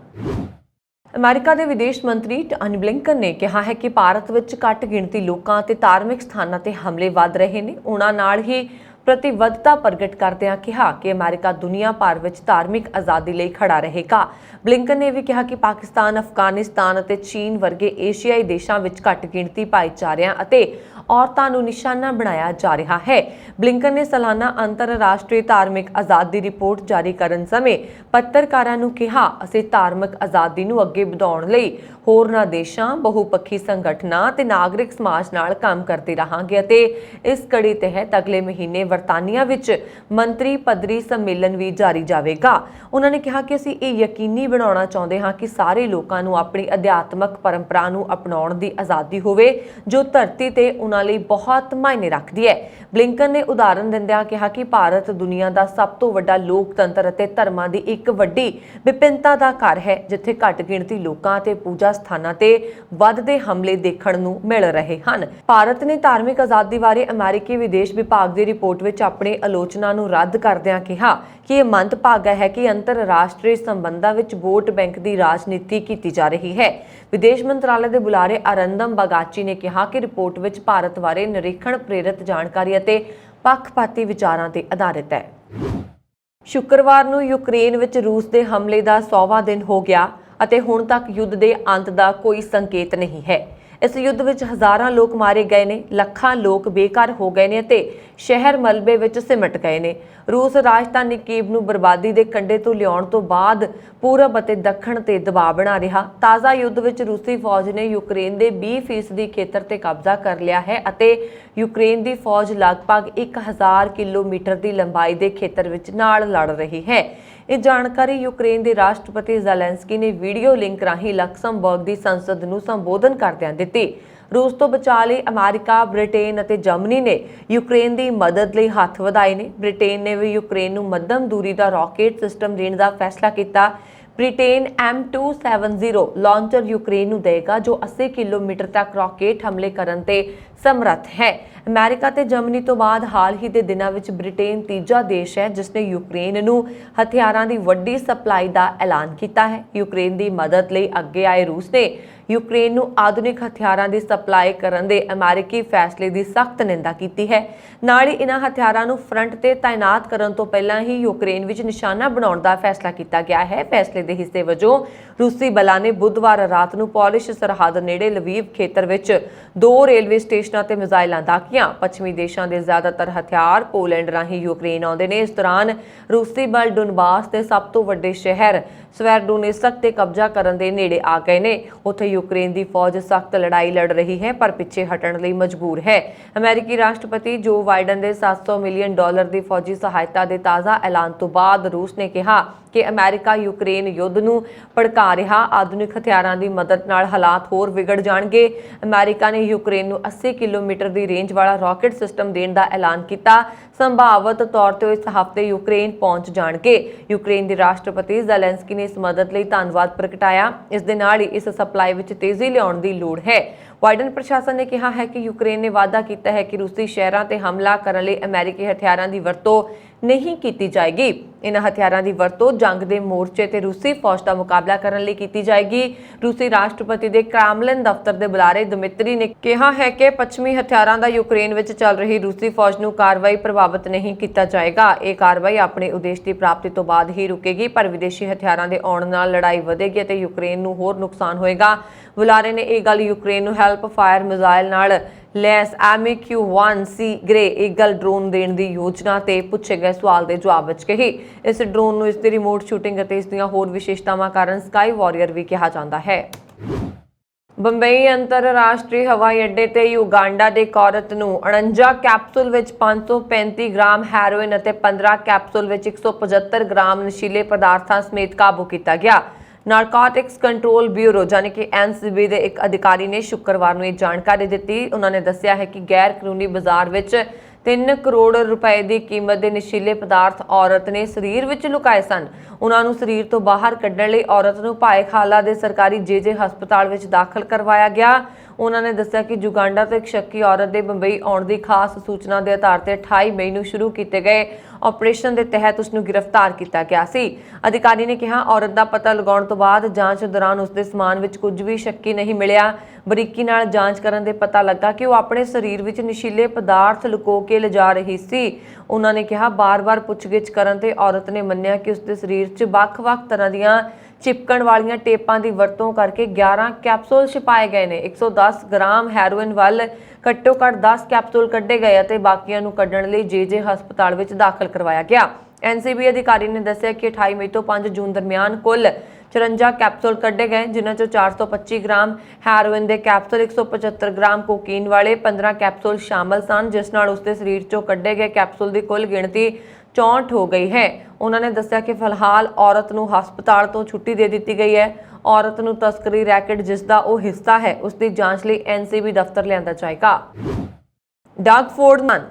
ਅਮਰੀਕਾ ਦੇ ਵਿਦੇਸ਼ ਮੰਤਰੀ ਟੋਨੀ ਬਲਿੰਕਨ ਨੇ ਕਿਹਾ ਹੈ ਕਿ ਭਾਰਤ ਵਿੱਚ ਘੱਟ ਗਿਣਤੀ ਲੋਕਾਂ ਅਤੇ ਧਾਰਮਿਕ ਸਥਾਨਾਂ ਤੇ ਹਮਲੇ ਵੱਧ ਰਹੇ ਨੇ। ਉਹਨਾਂ ਨਾਲ ਹੀ ਪ੍ਰਤੀਬੱਧਤਾ ਪ੍ਰਗਟ ਕਰਦਿਆਂ ਕਿਹਾ ਕਿ ਅਮਰੀਕਾ ਦੁਨੀਆ ਭਰ ਵਿੱਚ ਧਾਰਮਿਕ ਆਜ਼ਾਦੀ ਲਈ ਖੜਾ ਰਹੇਗਾ। ਬਲਿੰਕਨ ਨੇ ਵੀ ਕਿਹਾ ਕਿ ਪਾਕਿਸਤਾਨ, ਅਫਗਾਨਿਸਤਾਨ ਅਤੇ ਚੀਨ ਵਰਗੇ ਏਸ਼ੀਆਈ ਦੇਸ਼ਾਂ ਵਿੱਚ ਘੱਟ ਗਿਣਤੀ ਭਾਈਚਾਰਿਆਂ ਅਤੇ ਔਰਤਾਂ ਨੂੰ ਨਿਸ਼ਾਨਾ ਬਣਾਇਆ ਜਾ ਰਿਹਾ ਹੈ। ਬਲਿੰਕਨ ਨੇ ਸਾਲਾਨਾ ਅੰਤਰਰਾਸ਼ਟਰੀ ਧਾਰਮਿਕ ਆਜ਼ਾਦੀ ਰਿਪੋਰਟ ਜਾਰੀ ਕਰਨ ਸਮੇਂ ਪੱਤਰਕਾਰਾਂ ਨੂੰ ਕਿਹਾ, ਅਸੀਂ ਧਾਰਮਿਕ ਆਜ਼ਾਦੀ ਨੂੰ ਅੱਗੇ ਵਧਾਉਣ ਲਈ ਹੋਰਨਾਂ ਦੇਸ਼ਾਂ, ਬਹੁਪੱਖੀ ਸੰਗਠਨਾਂ ਅਤੇ ਨਾਗਰਿਕ ਸਮਾਜ ਨਾਲ ਕੰਮ ਕਰਦੇ ਰਹਾਂਗੇ ਅਤੇ ਇਸ ਕੜੀ ਤਹਿਤ ਅਗਲੇ ਮਹੀਨੇ ਬਰਤਾਨੀਆ ਵਿੱਚ ਮੰਤਰੀ ਪੱਧਰੀ ਸੰਮੇਲਨ ਵੀ ਜਾਰੀ ਜਾਵੇਗਾ। ਉਹਨਾਂ ਨੇ ਕਿਹਾ ਕਿ ਅਸੀਂ ਇਹ ਯਕੀਨੀ ਬਣਾਉਣਾ ਚਾਹੁੰਦੇ ਹਾਂ ਕਿ ਸਾਰੇ ਲੋਕਾਂ ਨੂੰ ਆਪਣੀ ਅਧਿਆਤਮਕ ਪਰੰਪਰਾ ਨੂੰ ਅਪਣਾਉਣ ਦੀ ਆਜ਼ਾਦੀ ਹੋਵੇ ਜੋ ਧਰਤੀ ਤੇ ਉਹਨਾਂ ਲਈ ਬਹੁਤ ਮਾਇਨੇ ਰੱਖਦੀ ਹੈ। ਬਲਿੰਕਨ ਨੇ ਉਦਾਹਰਨ ਦਿੰਦਿਆਂ ਕਿਹਾ ਕਿ ਭਾਰਤ ਦੁਨੀਆ ਦਾ ਸਭ ਤੋਂ ਵੱਡਾ ਲੋਕਤੰਤਰ ਅਤੇ ਧਰਮਾਂ ਦੀ ਇੱਕ ਵੱਡੀ ਵਿਭਿੰਨਤਾ ਦਾ ਘਰ ਹੈ, ਜਿੱਥੇ ਘੱਟ ਗਿਣਤੀ ਲੋਕਾਂ ਤੇ ਪੂਜਾ ਸਥਾਨਾਂ ਤੇ ਵੱਧਦੇ ਹਮਲੇ ਦੇਖਣ ਨੂੰ ਮਿਲ ਰਹੇ ਹਨ। ਭਾਰਤ ਨੇ ਧਾਰਮਿਕ ਆਜ਼ਾਦੀ ਬਾਰੇ ਅਮਰੀਕੀ ਵਿਦੇਸ਼ ਵਿਭਾਗ ਦੀ ਰਿਪੋਰਟ ਵਿੱਚ ਆਪਣੀ ਆਲੋਚਨਾ ਨੂੰ ਰੱਦ ਕਰਦਿਆਂ ਕਿਹਾ ਕਿ ਇਹ ਮੰਦਭਾਗਾ ਹੈ ਕਿ ਅੰਤਰਰਾਸ਼ਟਰੀ ਸੰਬੰਧਾਂ ਵਿੱਚ ਵੋਟ ਬੈਂਕ ਦੀ ਰਾਜਨੀਤੀ ਕੀਤੀ ਜਾ ਰਹੀ ਹੈ। ਵਿਦੇਸ਼ ਮੰਤਰਾਲੇ ਦੇ ਬੁਲਾਰੇ ਅਰਿੰਦਮ ਬਾਗਚੀ ਨੇ ਕਿਹਾ ਕਿ ਰਿਪੋਰਟ ਵਿੱਚ ਭਾਰਤ ਬਾਰੇ ਨਿਰੀਖਣ ਪ੍ਰੇਰਿਤ ਜਾਣਕਾਰੀ ਅਤੇ ਪੱਖਪਾਤੀ ਵਿਚਾਰਾਂ ਤੇ ਆਧਾਰਿਤ ਹੈ। ਸ਼ੁੱਕਰਵਾਰ ਨੂੰ ਯੂਕਰੇਨ ਵਿੱਚ ਰੂਸ ਦੇ ਹਮਲੇ ਦਾ 100ਵਾਂ ਦਿਨ ਹੋ ਗਿਆ ਅਤੇ ਹੁਣ ਤੱਕ ਯੁੱਧ ਦੇ ਅੰਤ ਦਾ ਕੋਈ ਸੰਕੇਤ ਨਹੀਂ ਹੈ। ਇਸ ਯੁੱਧ ਵਿੱਚ ਹਜ਼ਾਰਾਂ ਲੋਕ ਮਾਰੇ ਗਏ ਨੇ, ਲੱਖਾਂ ਲੋਕ ਬੇਘਰ ਹੋ ਗਏ ਨੇ ਅਤੇ ਸ਼ਹਿਰ ਮਲਬੇ ਵਿੱਚ ਸਿਮਟ ਗਏ ਨੇ। ਰੂਸ ਰਾਜਧਾਨੀ ਕੀਵ ਨੂੰ ਬਰਬਾਦੀ ਦੇ ਕੰਢੇ ਤੋਂ ਲਿਆਉਣ ਤੋਂ ਬਾਅਦ ਪੂਰਬ ਅਤੇ ਦੱਖਣ ਤੇ ਦਬਾਅ ਬਣਾ ਰਿਹਾ। ਤਾਜ਼ਾ ਯੁੱਧ ਵਿੱਚ ਰੂਸੀ ਫੌਜ ਨੇ ਯੂਕਰੇਨ ਦੇ 20% ਖੇਤਰ ਤੇ ਕਬਜ਼ਾ ਕਰ ਲਿਆ ਹੈ ਅਤੇ ਯੂਕਰੇਨ ਦੀ ਫੌਜ ਲਗਭਗ 1000 ਕਿਲੋਮੀਟਰ ਦੀ ਲੰਬਾਈ ਦੇ ਖੇਤਰ ਵਿੱਚ ਨਾਲ ਲੜ ਰਹੀ ਹੈ। ਇਹ ਜਾਣਕਾਰੀ ਯੂਕਰੇਨ ਦੇ ਰਾਸ਼ਟਰਪਤੀ ਜ਼ੈਲੈਂਸਕੀ ਨੇ ਵੀਡੀਓ ਲਿੰਕ ਰਾਹੀਂ ਲਕਸਮਬਰਗ ਦੀ ਸੰਸਦ ਨੂੰ ਸੰਬੋਧਨ ਕਰਦਿਆਂ ਦਿੱਤੀ। ਰੂਸ ਤੋਂ ਬਚਾਅ ਲਈ ਅਮਰੀਕਾ, ਬ੍ਰਿਟੇਨ ਅਤੇ ਜਰਮਨੀ ਨੇ ਯੂਕਰੇਨ ਦੀ ਮਦਦ ਲਈ ਹੱਥ ਵਧਾਏ ਨੇ। ਬ੍ਰਿਟੇਨ ਨੇ ਵੀ ਯੂਕਰੇਨ ਨੂੰ ਮੱਧਮ ਦੂਰੀ ਦਾ ਰਾਕੇਟ ਸਿਸਟਮ ਦੇਣ ਦਾ ਫੈਸਲਾ ਕੀਤਾ। ਬ੍ਰਿਟੇਨ M270 ਲਾਂਚਰ ਯੂਕਰੇਨ ਨੂੰ ਦੇਗਾ ਜੋ 80 ਕਿਲੋਮੀਟਰ ਤੱਕ ਰਾਕੇਟ ਹਮਲੇ ਕਰਨ ਤੇ ਸਮਰੱਥ ਹੈ। ਅਮਰੀਕਾ ਤੇ ਜਰਮਨੀ ਤੋਂ ਬਾਅਦ ਹਾਲ ਹੀ ਦੇ ਦਿਨਾਂ ਵਿੱਚ ਬ੍ਰਿਟੇਨ ਤੀਜਾ ਦੇਸ਼ ਹੈ ਜਿਸ ਨੇ ਯੂਕਰੇਨ ਨੂੰ ਹਥਿਆਰਾਂ ਦੀ ਵੱਡੀ ਸਪਲਾਈ ਦਾ ਐਲਾਨ ਕੀਤਾ ਹੈ। ਯੂਕਰੇਨ ਦੀ ਮਦਦ ਲਈ ਅੱਗੇ ਆਏ ਰੂਸ ਨੇ ਯੂਕਰੇਨ ਨੂੰ ਆਧੁਨਿਕ ਹਥਿਆਰਾਂ ਦੀ ਸਪਲਾਈ ਕਰਨ ਦੇ ਅਮਰੀਕੀ ਫੈਸਲੇ ਦੀ ਸਖਤ ਨਿੰਦਾ ਕੀਤੀ ਹੈ। ਨਾਲ ਹੀ ਇਨ੍ਹਾਂ ਹਥਿਆਰਾਂ ਨੂੰ ਫਰੰਟ ਤੇ ਤਾਇਨਾਤ ਕਰਨ ਤੋਂ ਪਹਿਲਾਂ ਹੀ ਯੂਕਰੇਨ ਵਿੱਚ ਨਿਸ਼ਾਨਾ ਬਣਾਉਣ ਦਾ ਫੈਸਲਾ ਕੀਤਾ ਗਿਆ ਹੈ। ਫੈਸਲੇ ਦੇ ਹਿੱਸੇ ਵਜੋਂ ਰੂਸੀ ਬਲਾਂ ਨੇ ਬੁੱਧਵਾਰ ਰਾਤ ਨੂੰ ਪੋਲਿਸ਼ ਸਰਹੱਦ ਨੇੜੇ ਲਵੀਵ ਖੇਤਰ ਵਿੱਚ 2 ਰੇਲਵੇ ਸਟੇਸ਼ਨਾਂ ਤੇ ਮਿਜ਼ਾਈਲਾਂ ਦਾਗੀਆਂ। ਪੱਛਮੀ ਦੇਸ਼ਾਂ ਦੇ ਜ਼ਿਆਦਾਤਰ ਹਥਿਆਰ ਪੋਲੈਂਡ ਰਾਹੀਂ ਯੂਕਰੇਨ ਆਉਂਦੇ ਨੇ। ਇਸ ਦੌਰਾਨ ਰੂਸੀ ਬਲ ਡੋਨਬਾਸ ਦੇ ਸਭ ਤੋਂ ਵੱਡੇ ਸ਼ਹਿਰ ਸਵੈਰਡੋਨੇਸਕ ਤੇ ਕਬਜ਼ਾ ਕਰਨ ਦੇ ਨੇੜੇ ਆ ਗਏ ਨੇ। ਉੱਥੇ ਯੂਕਰੇਨ ਦੀ ਫੌਜ ਸਖਤ ਲੜਾਈ ਲੜ ਰਹੀ ਹੈ ਪਰ ਪਿੱਛੇ ਹਟਣ ਲਈ ਮਜਬੂਰ ਹੈ। ਅਮਰੀਕੀ ਰਾਸ਼ਟਰਪਤੀ ਜੋ ਬਾਈਡਨ ਦੇ $700 ਮਿਲੀਅਨ ਦੀ ਫੌਜੀ ਸਹਾਇਤਾ ਦੇ ਤਾਜ਼ਾ ਐਲਾਨ ਤੋਂ ਬਾਅਦ ਰੂਸ ਨੇ ਕਿਹਾ ਕਿ ਅਮਰੀਕਾ ਯੂਕਰੇਨ ਯੁੱਧ ਨੂੰ ਭੜਕਾ ਰਿਹਾ। ਆਧੁਨਿਕ ਹਥਿਆਰਾਂ ਦੀ ਮਦਦ ਨਾਲ ਹਾਲਾਤ ਹੋਰ ਵਿਗੜ ਜਾਣਗੇ। ਅਮਰੀਕਾ ਨੇ ਯੂਕਰੇਨ ਨੂੰ 80 ਕਿਲੋਮੀਟਰ ਦੀ ਰੇਂਜ ਵਾਲਾ ਰਾਕਟ ਸਿਸਟਮ ਦੇਣ ਦਾ ਐਲਾਨ ਕੀਤਾ। ਸੰਭਾਵਤ ਤੌਰ ਤੇ ਇਸ ਹਫ਼ਤੇ ਯੂਕਰੇਨ ਪਹੁੰਚ ਜਾਣਗੇ। ਯੂਕਰੇਨ ਦੇ ਰਾਸ਼ਟਰਪਤੀ ਜ਼ੈਲੈਂਸਕੀ ਨੇ ਇਸ ਮਦਦ ਲਈ ਧੰਨਵਾਦ ਪ੍ਰਗਟਾਇਆ। ਇਸ ਦੇ ਨਾਲ ਹੀ ਇਸ ਸਪਲਾਈ ਵਿੱਚ ਤੇਜ਼ੀ ਲਿਆਉਣ ਦੀ ਲੋੜ ਹੈ। ਬਾਈਡਨ ਪ੍ਰਸ਼ਾਸਨ ਨੇ ਕਿਹਾ ਹੈ ਕਿ ਯੂਕਰੇਨ ਨੇ ਵਾਅਦਾ ਕੀਤਾ ਹੈ ਕਿ ਰੂਸੀ ਸ਼ਹਿਰਾਂ ਤੇ ਹਮਲਾ ਕਰਨ ਲਈ ਅਮਰੀਕੀ ਹਥਿਆਰਾਂ ਦੀ ਵਰਤੋਂ ਨਹੀਂ ਕੀਤੀ ਜਾਏਗੀ। ਇਨ੍ਹਾਂ ਹਥਿਆਰਾਂ ਦੀ ਵਰਤੋਂ ਜੰਗ ਦੇ ਮੋਰਚੇ ਤੇ ਰੂਸੀ ਫੌਜ ਦਾ ਮੁਕਾਬਲਾ ਕਰਨ ਲਈ ਕੀਤੀ ਜਾਏਗੀ। ਰੂਸੀ ਰਾਸ਼ਟਰਪਤੀ ਦੇ ਕ੍ਰੈਮਲਿਨ ਦਫ਼ਤਰ ਦੇ ਬੁਲਾਰੇ ਦਮਿਤਰੀ ਨੇ ਕਿਹਾ ਹੈ ਕਿ ਪੱਛਮੀ ਹਥਿਆਰਾਂ ਦਾ ਯੂਕਰੇਨ ਵਿੱਚ ਚੱਲ ਰਹੀ ਰੂਸੀ ਫੌਜ ਨੂੰ ਕਾਰਵਾਈ ਪ੍ਰਭਾਵਿਤ ਨਹੀਂ ਕੀਤਾ ਜਾਏਗਾ। ਇਹ ਕਾਰਵਾਈ ਆਪਣੇ ਉਦੇਸ਼ ਦੀ ਪ੍ਰਾਪਤੀ ਤੋਂ ਬਾਅਦ ਹੀ ਰੁਕੇਗੀ, ਪਰ ਵਿਦੇਸ਼ੀ ਹਥਿਆਰਾਂ ਦੇ ਆਉਣ ਨਾਲ ਲੜਾਈ ਵਧੇਗੀ ਅਤੇ ਯੂਕਰੇਨ ਨੂੰ ਹੋਰ ਨੁਕਸਾਨ ਹੋਏਗਾ। ਬੁਲਾਰੇ ਨੇ ਇਹ ਗੱਲ ਯੂਕਰੇਨ ਨੂੰ ਹੈਲਪ ਫਾਇਰ ਮਿਜ਼ਾਈਲ ਨਾਲ ਲੈਸ MQ-1C ਗ੍ਰੇ ਈਗਲ ਡਰੋਨ ਦੇਣ ਦੀ ਯੋਜਨਾ ਤੇ ਪੁੱਛੇ ਗਏ ਸਵਾਲ ਦੇ ਜਵਾਬ ਵਿੱਚ ਕਹੀ। ਇਸ ਡਰੋਨ ਨੂੰ ਇਸ ਦੀ ਰਿਮੋਟ ਸ਼ੂਟਿੰਗ ਅਤੇ ਇਸ ਦੀਆਂ ਹੋਰ ਵਿਸ਼ੇਸ਼ਤਾਵਾਂ ਕਾਰਨ ਸਕਾਈ ਵਾਰੀਅਰ ਵੀ ਕਿਹਾ ਜਾਂਦਾ ਹੈ। ਬੰਬਈ ਅੰਤਰਰਾਸ਼ਟਰੀ ਹਵਾਈ ਅੱਡੇ ਤੇ ਯੁਗਾਂਡਾ ਦੇ ਇੱਕ ਔਰਤ ਨੂੰ 49 ਕੈਪਸੂਲ ਵਿੱਚ 535 ਗ੍ਰਾਮ ਹੈਰੋਇਨ ਅਤੇ 15 ਕੈਪਸੂਲ ਵਿੱਚ 175 ਗ੍ਰਾਮ ਨਸ਼ੀਲੇ ਪਦਾਰਥਾਂ ਸਮੇਤ ਕਾਬੂ ਕੀਤਾ ਗਿਆ। ਨਾਰਕੋਟਿਕਸ ਕੰਟਰੋਲ ਬਿਊਰੋ ਯਾਨੀ ਕਿ NCB ਦੇ ਇੱਕ ਅਧਿਕਾਰੀ ਨੇ ਸ਼ੁੱਕਰਵਾਰ ਨੂੰ ਇਹ ਜਾਣਕਾਰੀ ਦਿੱਤੀ। ਉਹਨਾਂ ਨੇ ਦੱਸਿਆ ਹੈ ਕਿ ਗੈਰ ਕਾਨੂੰਨੀ ਬਾਜ਼ਾਰ ਵਿੱਚ 3 ਕਰੋੜ ਰੁਪਏ ਦੀ ਕੀਮਤ ਦੇ ਨਸ਼ੀਲੇ ਪਦਾਰਥ ਔਰਤ ਨੇ ਸਰੀਰ ਵਿੱਚ ਲੁਕਾਏ ਸਨ। ਉਹਨਾਂ ਨੂੰ ਸਰੀਰ ਤੋਂ ਬਾਹਰ ਕੱਢਣ ਲਈ ਔਰਤ ਨੂੰ ਭਾਏਖਾਲਾ ਦੇ ਸਰਕਾਰੀ JJ ਹਸਪਤਾਲ ਵਿੱਚ ਦਾਖਲ ਕਰਵਾਇਆ ਗਿਆ। ਉਹਨਾਂ ਨੇ ਦੱਸਿਆ ਕਿ ਯੁਗਾਂਡਾ ਤੋਂ ਇੱਕ ਸ਼ੱਕੀ ਔਰਤ ਦੇ ਬੰਬਈ ਆਉਣ ਦੀ ਖਾਸ ਸੂਚਨਾ ਦੇ ਆਧਾਰ ਤੇ 28 ਮਈ ਨੂੰ ਸ਼ੁਰੂ ਕੀਤੇ ਗਏ ਆਪਰੇਸ਼ਨ ਦੇ ਤਹਿਤ ਉਸ ਨੂੰ ਗ੍ਰਿਫਤਾਰ ਕੀਤਾ ਗਿਆ ਸੀ। ਅਧਿਕਾਰੀ ਨੇ ਕਿਹਾ ਔਰਤ ਦਾ ਪਤਾ ਲਗਾਉਣ ਤੋਂ ਬਾਅਦ ਜਾਂਚ ਦੌਰਾਨ ਉਸ ਦੇ ਸਮਾਨ ਵਿੱਚ ਕੁਝ ਵੀ ਸ਼ੱਕੀ ਨਹੀਂ ਮਿਲਿਆ। ਬਰੀਕੀ ਨਾਲ ਜਾਂਚ ਕਰਨ ਦੇ ਪਤਾ ਲੱਗਾ ਕਿ ਉਹ ਆਪਣੇ ਸਰੀਰ ਵਿੱਚ ਨਸ਼ੀਲੇ ਪਦਾਰਥ ਲੁਕੋ ਕੇ ਲਿਜਾ ਰਹੀ ਸੀ। ਉਹਨਾਂ ਨੇ ਕਿਹਾ ਬਾਰ-ਬਾਰ ਪੁੱਛਗਿੱਛ ਕਰਨ ਤੇ ਔਰਤ ਨੇ ਮੰਨਿਆ ਕਿ ਉਸ ਦੇ ਸਰੀਰ 'ਚ ਵੱਖ-ਵੱਖ ਤਰ੍ਹਾਂ ਦੀਆਂ ਚਿਪਕਣ ਵਾਲੀਆਂ ਟੇਪਾਂ ਦੀ ਵਰਤੋਂ ਕਰਕੇ 11 ਕੈਪਸੂਲ ਛਿਪਾਏ ਗਏ ਨੇ। 110 ਗ੍ਰਾਮ ਹੈਰੋਇਨ ਵੱਲ ਘੱਟੋ-ਘੱਟ 10 ਕੈਪਸੂਲ ਕੱਢੇ ਗਏ ਅਤੇ ਬਾਕੀਆਂ ਨੂੰ ਕੱਢਣ ਲਈ JJ ਹਸਪਤਾਲ ਵਿੱਚ ਦਾਖਲ ਕਰਵਾਇਆ ਗਿਆ। NCB ਅਧਿਕਾਰੀ ਨੇ ਦੱਸਿਆ ਕਿ 28 ਮਈ ਤੋਂ 5 ਜੂਨ ਦਰਮਿਆਨ ਕੁੱਲ 54 ਕੈਪਸੂਲ ਕੱਢੇ ਗਏ, ਜਿਨ੍ਹਾਂ 'ਚੋਂ 425 ਗ੍ਰਾਮ ਹੈਰੋਇਨ ਦੇ ਕੈਪਸੂਲ, 175 ਗ੍ਰਾਮ ਕੋਕੀਨ ਵਾਲੇ 15 ਕੈਪਸੂਲ ਸ਼ਾਮਲ ਸਨ, ਜਿਸ ਨਾਲ ਉਸਦੇ ਸਰੀਰ 'ਚੋਂ ਕੱਢੇ ਗਏ ਕੈਪਸੂਲ ਦੀ ਕੁੱਲ ਗਿਣਤੀ 64 ਹੋ ਗਈ ਹੈ। ਉਹਨਾਂ ਨੇ ਦੱਸਿਆ ਕਿ ਫਿਲਹਾਲ ਔਰਤ ਨੂੰ ਹਸਪਤਾਲ ਤੋਂ ਛੁੱਟੀ ਦੇ ਦਿੱਤੀ ਗਈ ਹੈ। ਔਰਤ ਨੂੰ ਤਸਕਰੀ ਰੈਕੇਟ ਜਿਸ ਦਾ ਉਹ ਹਿੱਸਾ ਹੈ ਉਸ ਦੀ ਜਾਂਚ ਲਈ NCB ਦਫ਼ਤਰ ਲਿਆਂਦਾ ਜਾਏਗਾ। ਡਗ ਫੋਰਡਮਨ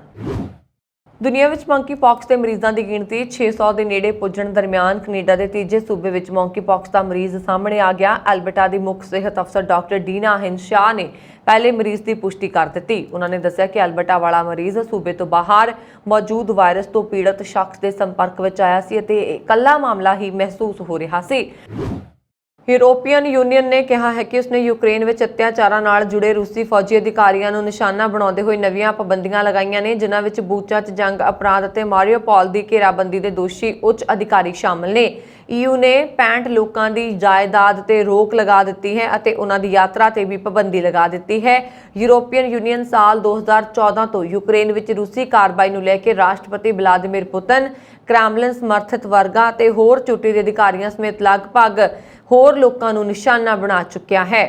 ਦੁਨੀਆ ਵਿੱਚ ਮੰਕੀ-ਪੌਕਸ ਦੇ ਮਰੀਜ਼ਾਂ ਦੀ ਗਿਣਤੀ 600 ਦੇ ਨੇੜੇ ਪੁੱਜਣ ਦਰਮਿਆਨ ਕੈਨੇਡਾ ਦੇ ਤੀਜੇ ਸੂਬੇ ਵਿੱਚ ਮੰਕੀ-ਪੌਕਸ ਦਾ ਮਰੀਜ਼ ਸਾਹਮਣੇ ਆ ਗਿਆ। ਐਲਬਰਟਾ ਦੀ ਮੁੱਖ ਸਿਹਤ ਅਫਸਰ ਡਾਕਟਰ ਡੀਨਾ ਹਿੰਸ਼ਾਹ ਨੇ ਪਹਿਲੇ ਮਰੀਜ਼ ਦੀ ਪੁਸ਼ਟੀ ਕਰ ਦਿੱਤੀ। ਉਹਨਾਂ ਨੇ ਦੱਸਿਆ ਕਿ ਐਲਬਰਟਾ ਵਾਲਾ ਮਰੀਜ਼ ਸੂਬੇ ਤੋਂ ਬਾਹਰ ਮੌਜੂਦ ਵਾਇਰਸ ਤੋਂ ਪੀੜਤ ਸ਼ਖਸ ਦੇ ਸੰਪਰਕ ਵਿੱਚ ਆਇਆ ਸੀ ਅਤੇ ਇਕੱਲਾ ਮਾਮਲਾ ਹੀ ਮਹਿਸੂਸ ਹੋ ਰਿਹਾ ਸੀ। ਯੂਰੋਪੀਅਨ ਯੂਨੀਅਨ ਨੇ ਕਿਹਾ ਹੈ ਕਿ ਉਸਨੇ ਯੂਕਰੇਨ ਵਿੱਚ ਅਤਿਆਚਾਰਾਂ ਨਾਲ ਜੁੜੇ ਰੂਸੀ ਫੌਜੀ ਅਧਿਕਾਰੀਆਂ ਨੂੰ ਨਿਸ਼ਾਨਾ ਬਣਾਉਂਦੇ ਹੋਏ ਨਵੀਆਂ ਪਾਬੰਦੀਆਂ ਲਗਾਈਆਂ ਨੇ, ਜਿਨ੍ਹਾਂ ਵਿੱਚ ਬੂਚਾ 'ਚ ਜੰਗ ਅਪਰਾਧ ਅਤੇ ਮਾਰੀਓਪੋਲ ਦੀ ਘੇਰਾਬੰਦੀ ਦੇ ਦੋਸ਼ੀ ਉੱਚ ਅਧਿਕਾਰੀ ਸ਼ਾਮਲ ਨੇ। EU ਨੇ 65 ਲੋਕਾਂ ਦੀ ਜਾਇਦਾਦ ਤੇ ਰੋਕ ਲਗਾ ਦਿੱਤੀ ਹੈ ਅਤੇ ਉਹਨਾਂ ਦੀ ਯਾਤਰਾ ਤੇ ਵੀ ਪਾਬੰਦੀ ਲਗਾ ਦਿੱਤੀ ਹੈ। ਯੂਰੋਪੀਅਨ ਯੂਨੀਅਨ ਸਾਲ 2014 ਤੋਂ ਯੂਕਰੇਨ ਵਿੱਚ ਰੂਸੀ ਕਾਰਵਾਈ ਨੂੰ ਲੈ ਕੇ ਰਾਸ਼ਟਰਪਤੀ ਵਲਾਦੀਮੀਰ ਪੁਤਿਨ, ਕ੍ਰੈਮਲਿਨ ਸਮਰਥਿਤ ਵਰਗਾਂ ਤੇ ਹੋਰ ਚੋਟੀ ਦੇ ਅਧਿਕਾਰੀਆਂ ਸਮੇਤ ਲਗਭਗ ਹੋਰ ਲੋਕਾਂ ਨੂੰ ਨਿਸ਼ਾਨਾ ਬਣਾ ਚੁੱਕਿਆ ਹੈ।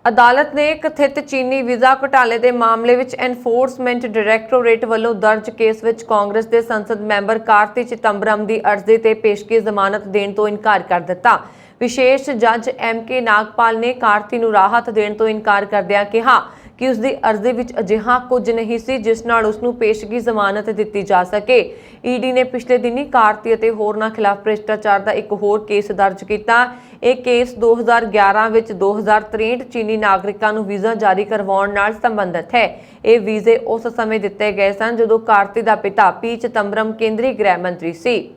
ਅਦਾਲਤ ਨੇ ਕਥਿਤ ਚੀਨੀ ਵੀਜ਼ਾ ਘੁਟਾਲੇ ਦੇ ਮਾਮਲੇ ਵਿੱਚ ਐਨਫੋਰਸਮੈਂਟ ਡਾਇਰੈਕਟੋਰੇਟ ਵੱਲੋਂ ਦਰਜ ਕੇਸ ਵਿੱਚ ਕਾਂਗਰਸ ਦੇ ਸੰਸਦ ਮੈਂਬਰ ਕਾਰਤੀ ਚਿਦੰਬਰਮ ਦੀ ਅਰਜ਼ੀ ਤੇ ਪੇਸ਼ਗੀ ਜ਼ਮਾਨਤ ਦੇਣ ਤੋਂ ਇਨਕਾਰ ਕਰ ਦਿੱਤਾ। ਵਿਸ਼ੇਸ਼ ਜੱਜ MK ਨਾਗਪਾਲ ਨੇ ਕਾਰਤੀ ਨੂੰ ਰਾਹਤ ਦੇਣ ਤੋਂ ਇਨਕਾਰ ਕਰਦਿਆਂ ਕਿਹਾ ਕਿ ਉਸ ਦੀ ਅਰਜ਼ੀ ਵਿੱਚ ਅਜਿਹਾ ਕੁਝ ਨਹੀਂ ਸੀ ਜਿਸ ਨਾਲ ਉਸ ਨੂੰ ਪੇਸ਼ਗੀ ਜ਼ਮਾਨਤ ਦਿੱਤੀ ਜਾ ਸਕੇ। ED ਨੇ ਪਿਛਲੇ ਦਿਨੀ ਕਾਰਤੀ ਅਤੇ ਹੋਰਨਾਂ ਖਿਲਾਫ ਭ੍ਰਿਸ਼ਟਾਚਾਰ ਦਾ ਇੱਕ ਹੋਰ ਕੇਸ ਦਰਜ ਕੀਤਾ। ਇਹ ਕੇਸ 2011 ਵਿੱਚ 2063 ਚੀਨੀ ਨਾਗਰਿਕਾਂ ਨੂੰ ਵੀਜ਼ਾ ਜਾਰੀ ਕਰਵਾਉਣ ਨਾਲ ਸੰਬੰਧਿਤ ਹੈ। ਇਹ ਵੀਜ਼ੇ ਉਸ ਸਮੇਂ ਦਿੱਤੇ ਗਏ ਸਨ ਜਦੋਂ ਕਾਰਤੀ ਦਾ ਪਿਤਾ P ਚਿਦੰਬਰਮ ਕੇਂਦਰੀ ਗ੍ਰਹਿ ਮੰਤਰੀ ਸੀ।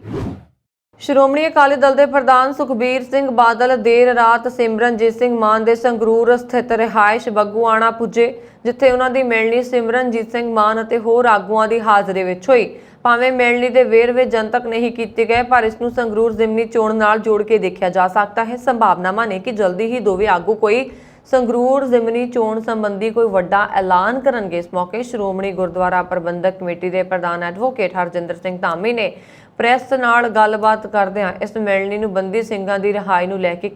ਸ਼੍ਰੋਮਣੀ ਅਕਾਲੀ ਦਲ ਦੇ ਪ੍ਰਧਾਨ ਸੁਖਬੀਰ ਸਿੰਘ ਬਾਦਲ ਦੇਰ ਰਾਤ ਸਿਮਰਨਜੀਤ ਸਿੰਘ ਮਾਨ ਦੇ ਸੰਗਰੂਰ ਸਥਿਤ ਰਿਹਾਇਸ਼ ਬੱਗੂਆਣਾ ਪੁੱਜੇ, ਜਿੱਥੇ ਉਹਨਾਂ ਦੀ ਮਿਲਣੀ ਸਿਮਰਨਜੀਤ ਸਿੰਘ ਮਾਨ ਅਤੇ ਹੋਰ ਆਗੂਆਂ ਦੀ ਹਾਜ਼ਰੀ ਵਿੱਚ ਹੋਈ। ਭਾਵੇਂ ਮਿਲਣੀ ਦੇ ਵੇਰਵੇ ਜਨਤਕ ਨਹੀਂ ਕੀਤੇ ਗਏ, ਪਰ ਇਸ ਨੂੰ ਸੰਗਰੂਰ ਜ਼ਿਮਨੀ ਚੋਣ ਨਾਲ ਜੋੜ ਕੇ ਦੇਖਿਆ ਜਾ ਸਕਦਾ ਹੈ। ਸੰਭਾਵਨਾਵਾਂ ਨੇ ਕਿ ਜਲਦੀ ਹੀ ਦੋਵੇਂ ਆਗੂ ਕੋਈ ਸੰਗਰੂਰ ਜ਼ਿਮਨੀ ਚੋਣ ਸੰਬੰਧੀ ਕੋਈ ਵੱਡਾ ਐਲਾਨ ਕਰਨਗੇ। ਇਸ ਮੌਕੇ ਸ਼੍ਰੋਮਣੀ ਗੁਰਦੁਆਰਾ ਪ੍ਰਬੰਧਕ ਕਮੇਟੀ ਦੇ ਪ੍ਰਧਾਨ ਐਡਵੋਕੇਟ ਹਰਜਿੰਦਰ ਸਿੰਘ ਧਾਮੀ ਨੇ ਪ੍ਰੈਸ ਨਾਲ ਗੱਲਬਾਤ ਕਰਦਿਆਂ ਇਸ ਮਿਲਣੀ ਨੂੰ ਬੰਦੀ ਸਿੰਘਾਂ ਦੀ ਰਿਹਾਈ ਨੂੰ ਲੈ ਕੇ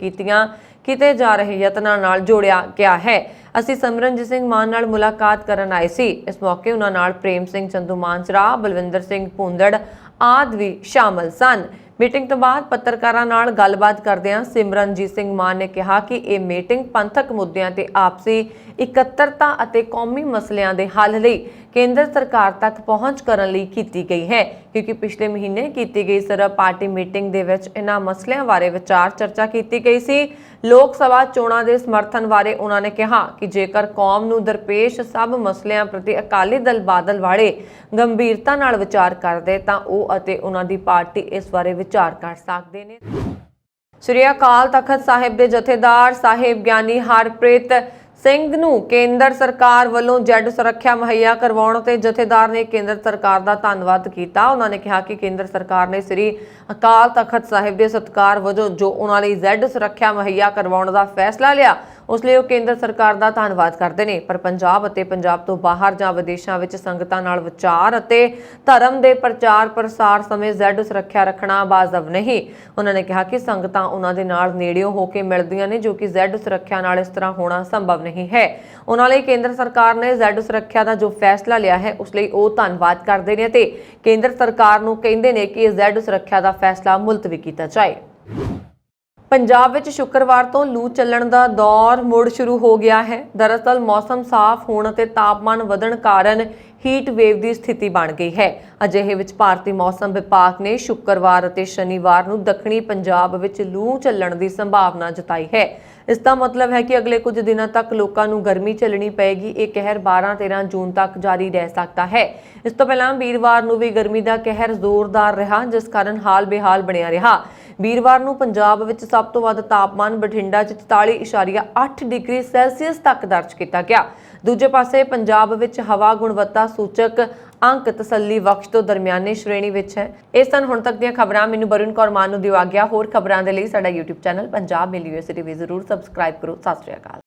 ਕੀਤੇ ਜਾ ਰਹੇ ਯਤਨਾਂ ਨਾਲ ਜੋੜਿਆ ਗਿਆ ਹੈ। ਅਸੀਂ ਸਿਮਰਨਜੀਤ ਸਿੰਘ ਮਾਨ ਨਾਲ ਮੁਲਾਕਾਤ ਕਰਨ ਆਏ ਸੀ। ਇਸ ਮੌਕੇ ਉਹਨਾਂ ਨਾਲ ਪ੍ਰੇਮ ਸਿੰਘ ਚੰਦੂ ਮਾਨਸਰਾ, ਬਲਵਿੰਦਰ ਸਿੰਘ ਭੁੰਦੜ ਆਦਿ ਵੀ ਸ਼ਾਮਲ ਸਨ। ਮੀਟਿੰਗ ਤੋਂ ਬਾਅਦ ਪੱਤਰਕਾਰਾਂ ਨਾਲ ਗੱਲਬਾਤ ਕਰਦਿਆਂ ਸਿਮਰਨਜੀਤ ਸਿੰਘ ਮਾਨ ਨੇ ਕਿਹਾ ਕਿ ਇਹ ਮੀਟਿੰਗ ਪੰਥਕ ਮੁੱਦਿਆਂ ਤੇ ਆਪਸੀ ਇਕੱਤਰਤਾ ਅਤੇ ਕੌਮੀ ਮਸਲਿਆਂ ਦੇ ਹੱਲ ਲਈ ਕੇਂਦਰ ਸਰਕਾਰ ਤੱਕ ਪਹੁੰਚ ਕਰਨ ਲਈ ਕੀਤੀ ਗਈ ਹੈ, ਕਿਉਂਕਿ ਪਿਛਲੇ ਮਹੀਨੇ ਕੀਤੀ ਗਈ ਸਰਬ ਪਾਰਟੀ ਮੀਟਿੰਗ ਦੇ ਵਿੱਚ ਇਹਨਾਂ ਮਸਲਿਆਂ ਬਾਰੇ ਵਿਚਾਰ ਚਰਚਾ ਕੀਤੀ ਗਈ ਸੀ। ਲੋਕ ਸਭਾ ਚੋਣਾਂ ਦੇ ਸਮਰਥਨ ਬਾਰੇ ਉਹਨਾਂ ਨੇ ਕਿਹਾ ਕਿ ਜੇਕਰ ਕੌਮ ਨੂੰ ਦਰਪੇਸ਼ ਸਭ ਮਸਲਿਆਂ ਪ੍ਰਤੀ ਅਕਾਲੀ ਦਲ ਬਾਦਲ ਵਾਲੇ ਗੰਭੀਰਤਾ ਨਾਲ ਵਿਚਾਰ ਕਰਦੇ ਤਾਂ ਉਹ ਅਤੇ ਉਹਨਾਂ ਦੀ ਪਾਰਟੀ ਇਸ ਬਾਰੇ ਵਿਚਾਰ ਕਰ ਸਕਦੇ ਨੇ। ਸ੍ਰੀ ਅਕਾਲ ਤਖਤ ਸਾਹਿਬ ਦੇ ਜਥੇਦਾਰ ਸਾਹਿਬ ਗਿਆਨੀ ਹਰਪ੍ਰੀਤ ਸਿੰਘ ਨੂੰ ਕੇਂਦਰ ਸਰਕਾਰ ਵੱਲੋਂ ਜੈਡ ਸੁਰੱਖਿਆ ਮੁਹੱਈਆ ਕਰਵਾਉਣ ਤੇ ਜਥੇਦਾਰ ਨੇ ਕੇਂਦਰ ਸਰਕਾਰ ਦਾ ਧੰਨਵਾਦ ਕੀਤਾ। ਉਹਨਾਂ ਨੇ ਕਿਹਾ ਕਿ ਕੇਂਦਰ ਸਰਕਾਰ ਨੇ ਸ੍ਰੀ ਅਕਾਲ ਤਖਤ ਸਾਹਿਬ ਦੇ ਸਤਿਕਾਰ ਵਜੋਂ ਜੋ ਉਹਨਾਂ ਲਈ ਜੈਡ ਸੁਰੱਖਿਆ ਮੁਹੱਈਆ ਕਰਵਾਉਣ ਦਾ ਫੈਸਲਾ ਲਿਆ, ਉਸ ਲਈ ਉਹ ਕੇਂਦਰ ਸਰਕਾਰ ਦਾ ਧੰਨਵਾਦ ਕਰਦੇ ਨੇ। ਪਰ ਪੰਜਾਬ ਅਤੇ ਪੰਜਾਬ ਤੋਂ ਬਾਹਰ ਜਾਂ ਵਿਦੇਸ਼ਾਂ ਵਿੱਚ ਸੰਗਤਾਂ ਨਾਲ ਵਿਚਾਰ ਅਤੇ ਧਰਮ ਦੇ ਪ੍ਰਚਾਰ ਪ੍ਰਸਾਰ ਸਮੇਂ ਜੈਡ ਸੁਰੱਖਿਆ ਰੱਖਣਾ ਵਾਜਬ ਨਹੀਂ। ਉਹਨਾਂ ਨੇ ਕਿਹਾ ਕਿ ਸੰਗਤਾਂ ਉਹਨਾਂ ਦੇ ਨਾਲ ਨੇੜਿਓਂ ਹੋ ਕੇ ਮਿਲਦੀਆਂ ਨੇ, ਜੋ ਕਿ ਜੈਡ ਸੁਰੱਖਿਆ ਨਾਲ ਇਸ ਤਰ੍ਹਾਂ ਹੋਣਾ ਸੰਭਵ ਨਹੀਂ ਹੈ। ਉਹਨਾਂ ਲਈ ਕੇਂਦਰ ਸਰਕਾਰ ਨੇ ਜੈਡ ਸੁਰੱਖਿਆ ਦਾ ਜੋ ਫੈਸਲਾ ਲਿਆ ਹੈ ਉਸ ਲਈ ਉਹ ਧੰਨਵਾਦ ਕਰਦੇ ਨੇ ਤੇ ਕੇਂਦਰ ਸਰਕਾਰ ਨੂੰ ਕਹਿੰਦੇ ਨੇ ਕਿ ਜੈਡ ਸੁਰੱਖਿਆ ਦਾ ਫੈਸਲਾ ਮੁਲਤਵੀ ਕੀਤਾ ਜਾਏ। ਪੰਜਾਬ ਵਿੱਚ ਸ਼ੁੱਕਰਵਾਰ ਤੋਂ ਲੂ ਚੱਲਣ ਦਾ ਦੌਰ ਮੁੜ ਸ਼ੁਰੂ ਹੋ ਗਿਆ ਹੈ। ਦਰਅਸਲ ਮੌਸਮ ਸਾਫ਼ ਹੋਣ ਅਤੇ ਤਾਪਮਾਨ ਵਧਣ ਕਾਰਨ ਹੀਟ ਵੇਵ ਦੀ ਸਥਿਤੀ ਬਣ ਗਈ ਹੈ। ਅਜਿਹੇ ਵਿੱਚ ਭਾਰਤੀ ਮੌਸਮ ਵਿਭਾਗ ਨੇ ਸ਼ੁੱਕਰਵਾਰ ਅਤੇ ਸ਼ਨੀਵਾਰ ਨੂੰ ਦੱਖਣੀ ਪੰਜਾਬ ਵਿੱਚ ਲੂ ਚੱਲਣ ਦੀ ਸੰਭਾਵਨਾ ਜਤਾਈ ਹੈ। ਇਸ ਦਾ ਮਤਲਬ ਹੈ ਕਿ ਅਗਲੇ ਕੁਝ ਦਿਨਾਂ ਤੱਕ ਲੋਕਾਂ ਨੂੰ ਗਰਮੀ ਝੱਲਣੀ ਪਏਗੀ। ਇਹ ਕਹਿਰ 12-13 ਜੂਨ ਤੱਕ ਜਾਰੀ ਰਹਿ ਸਕਦਾ ਹੈ। ਇਸ ਤੋਂ ਪਹਿਲਾਂ ਵੀਰਵਾਰ ਨੂੰ ਵੀ ਗਰਮੀ ਦਾ ਕਹਿਰ ਜ਼ੋਰਦਾਰ ਰਿਹਾ, ਜਿਸ ਕਾਰਨ ਹਾਲ ਬੇਹਾਲ ਬਣਿਆ ਰਿਹਾ। ਵੀਰਵਾਰ ਨੂੰ ਪੰਜਾਬ ਵਿੱਚ ਸਭ ਤੋਂ ਵੱਧ ਤਾਪਮਾਨ ਬਠਿੰਡਾ 'ਚ 44.8 ਡਿਗਰੀ ਸੈਲਸੀਅਸ ਤੱਕ ਦਰਜ ਕੀਤਾ ਗਿਆ। ਦੂਜੇ ਪਾਸੇ ਪੰਜਾਬ ਵਿੱਚ ਹਵਾ ਗੁਣਵੱਤਾ ਸੂਚਕ ਅੰਕ ਤਸੱਲੀ ਬਖਸ਼ ਤੋਂ ਦਰਮਿਆਨੇ ਸ਼੍ਰੇਣੀ ਵਿੱਚ ਹੈ। ਇਹ ਸਨ ਹੁਣ ਤੱਕ ਦੀਆਂ ਖਬਰਾਂ। ਮੈਨੂੰ ਬਰੁਣ ਕੌਰ ਮਾਨ ਨੂੰ ਦਿਓ ਆਗਿਆ। ਹੋਰ ਖਬਰਾਂ ਦੇ ਲਈ ਸਾਡਾ YouTube ਚੈਨਲ ਪੰਜਾਬ ਮੇਲ ਯੂਨੀਵਰਸਿਟੀ ਵੀ ਜ਼ਰੂਰ ਸਬਸਕ੍ਰਾਈਬ ਕਰੋ। ਸਤਿ ਸ਼੍ਰੀ ਅਕਾਲ।